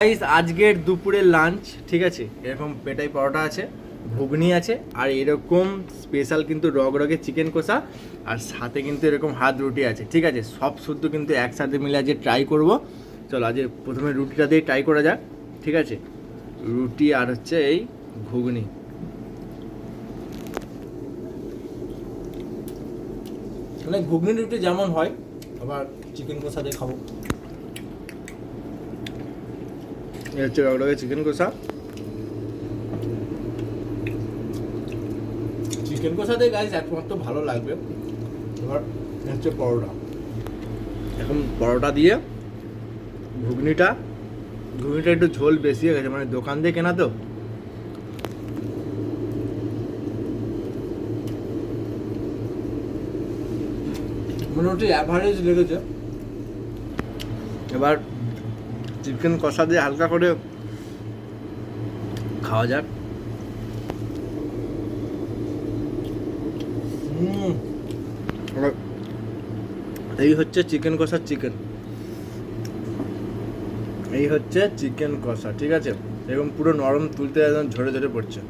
Guys আজকের দুপুরের lunch ঠিক আছে, এরকম পেটাই পরোটা আছে, ঘুগনি আছে, আর এরকম স্পেশাল কিন্তু রগে চিকেন কষা, আর সাথে কিন্তু এরকম হাত রুটি আছে। ঠিক আছে, সব শুদ্ধ কিন্তু একসাথে মিলে আজকে ট্রাই করব। চলো আজকে প্রথমে রুটিটা দিয়ে ট্রাই করা যাক। ঠিক আছে, রুটি আর হচ্ছে এই ঘুগনি। মানে ঘুগনি রুটি যেমন হয়, আবার চিকেন কষা দিয়ে খাবো। এই হচ্ছে রগডগে চিকেন কষা। চিকেন কষা দিয়ে গাইস একমাত্র ভালো লাগবে। এবার হচ্ছে পরোটা। এখন পরোটা দিয়ে ঘুগনিটা একটু ঝোল বেশি হয়ে গেছে, মানে দোকান দিয়ে কেনা তো। মোটামুটি অ্যাভারেজ লেগেছে। এবার চিকেন কষা দিয়ে হালকা করে খাওয়া যাক। এই হচ্ছে চিকেন কষার চিকেন, এই হচ্ছে চিকেন কষা। ঠিক আছে, এরকম পুরো নরম, তুলতে একদম ঝরে ঝরে পড়ছে।